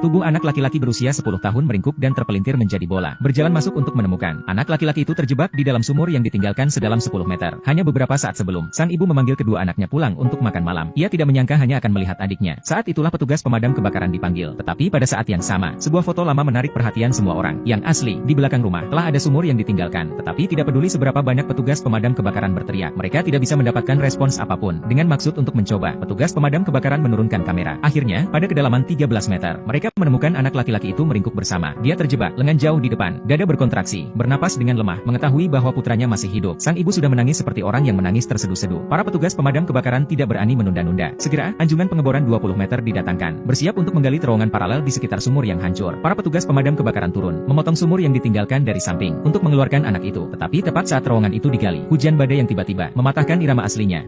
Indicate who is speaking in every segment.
Speaker 1: Tubuh anak laki-laki berusia 10 tahun meringkuk dan terpelintir menjadi bola. Berjalan masuk untuk menemukan. Anak laki-laki itu terjebak di dalam sumur yang ditinggalkan sedalam 10 meter. Hanya beberapa saat sebelum, sang ibu memanggil kedua anaknya pulang untuk makan malam. Ia tidak menyangka hanya akan melihat adiknya. Saat itulah petugas pemadam kebakaran dipanggil. Tetapi pada saat yang sama, sebuah foto lama menarik perhatian semua orang. Yang asli, di belakang rumah, telah ada sumur yang ditinggalkan. Tetapi tidak peduli seberapa banyak petugas pemadam kebakaran berteriak. Mereka tidak bisa mendapatkan respons apapun. Dengan maksud untuk mencoba, petugas pemadam kebakaran menurunkan kamera. Akhirnya, pada kedalaman 13 meter, mereka menemukan anak laki-laki itu meringkuk bersama. Dia terjebak, lengan jauh di depan, dada berkontraksi, bernapas dengan lemah. Mengetahui bahwa putranya masih hidup, sang ibu sudah menangis seperti orang yang menangis terseduh-seduh. Para petugas pemadam kebakaran tidak berani menunda-nunda. Segera, anjungan pengeboran 20 meter didatangkan. Bersiap untuk menggali terowongan paralel di sekitar sumur yang hancur. Para petugas pemadam kebakaran turun, memotong sumur yang ditinggalkan dari samping, untuk mengeluarkan anak itu. Tetapi tepat saat terowongan itu digali, hujan badai yang tiba-tiba mematahkan irama aslinya.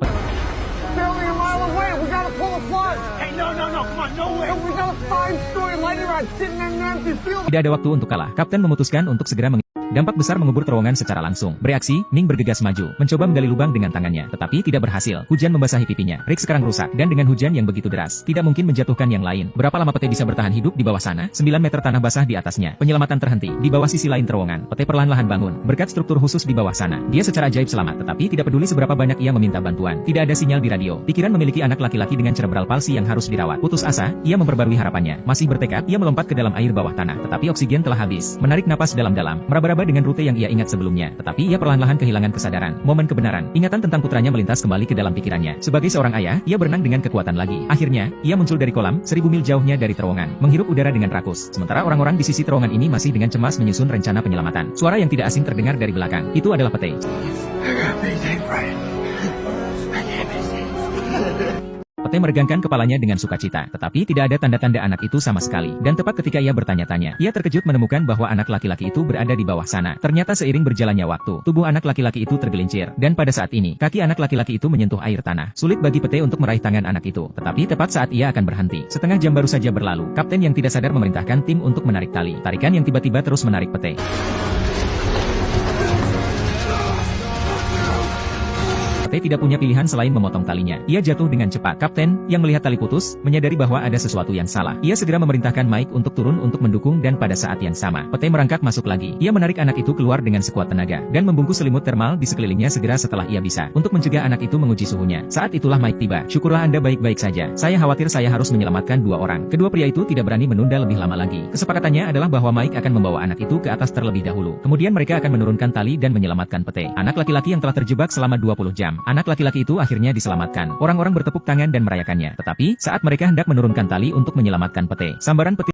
Speaker 1: Tidak ada waktu untuk kalah. Kapten memutuskan untuk segera dampak besar mengubur terowongan secara langsung. Bereaksi, Ning bergegas maju, mencoba menggali lubang dengan tangannya, tetapi tidak berhasil. Hujan membasahi pipinya. Rick sekarang rusak, dan dengan hujan yang begitu deras, tidak mungkin menjatuhkan yang lain. Berapa lama Pete bisa bertahan hidup di bawah sana? 9 meter tanah basah di atasnya. Penyelamatan terhenti. Di bawah sisi lain terowongan, Pete perlahan-lahan bangun. Berkat struktur khusus di bawah sana, dia secara ajaib selamat, tetapi tidak peduli seberapa banyak ia meminta bantuan. Tidak ada sinyal di radio. Pikiran memiliki anak laki-laki dengan cerebral palsy yang harus dirawat. Putus asa, ia memperbarui harapannya. Masih bertekad, ia melompat ke dalam air bawah tanah, tetapi oksigen telah habis. Menarik napas dalam-dalam, meraba-raba dengan rute yang ia ingat sebelumnya, tetapi ia perlahan-lahan kehilangan kesadaran. Momen kebenaran, ingatan tentang putranya melintas kembali ke dalam pikirannya. Sebagai seorang ayah, ia berenang dengan kekuatan lagi. Akhirnya, ia muncul dari kolam, 1000 mil jauhnya dari terowongan, menghirup udara dengan rakus. Sementara orang-orang di sisi terowongan ini masih dengan cemas menyusun rencana penyelamatan. Suara yang tidak asing terdengar dari belakang. Itu adalah Pete. Pete meregangkan kepalanya dengan sukacita, tetapi tidak ada tanda-tanda anak itu sama sekali. Dan tepat ketika ia bertanya-tanya, ia terkejut menemukan bahwa anak laki-laki itu berada di bawah sana. Ternyata seiring berjalannya waktu, tubuh anak laki-laki itu tergelincir. Dan pada saat ini, kaki anak laki-laki itu menyentuh air tanah. Sulit bagi Pete untuk meraih tangan anak itu. Tetapi tepat saat ia akan berhenti, setengah jam baru saja berlalu. Kapten yang tidak sadar memerintahkan tim untuk menarik tali. Tarikan yang tiba-tiba terus menarik Pete. Pete tidak punya pilihan selain memotong talinya. Ia jatuh dengan cepat. Kapten, yang melihat tali putus, menyadari bahwa ada sesuatu yang salah. Ia segera memerintahkan Mike untuk turun untuk mendukung dan pada saat yang sama, Pete merangkak masuk lagi. Ia menarik anak itu keluar dengan sekuat tenaga, dan membungkus selimut termal di sekelilingnya segera setelah ia bisa, untuk mencegah anak itu menguji suhunya. Saat itulah Mike tiba. Syukurlah Anda baik-baik saja. Saya khawatir saya harus menyelamatkan 2 orang. Kedua pria itu tidak berani menunda lebih lama lagi. Kesepakatannya adalah bahwa Mike akan membawa anak itu ke atas terlebih dahulu. Kemudian mereka akan menurunkan tali dan menyelamatkan Pete, anak laki-laki yang telah terjebak selama 20 jam. Anak laki-laki itu akhirnya diselamatkan. Orang-orang bertepuk tangan dan merayakannya. Tetapi, saat mereka hendak menurunkan tali untuk menyelamatkan Pete, sambaran petir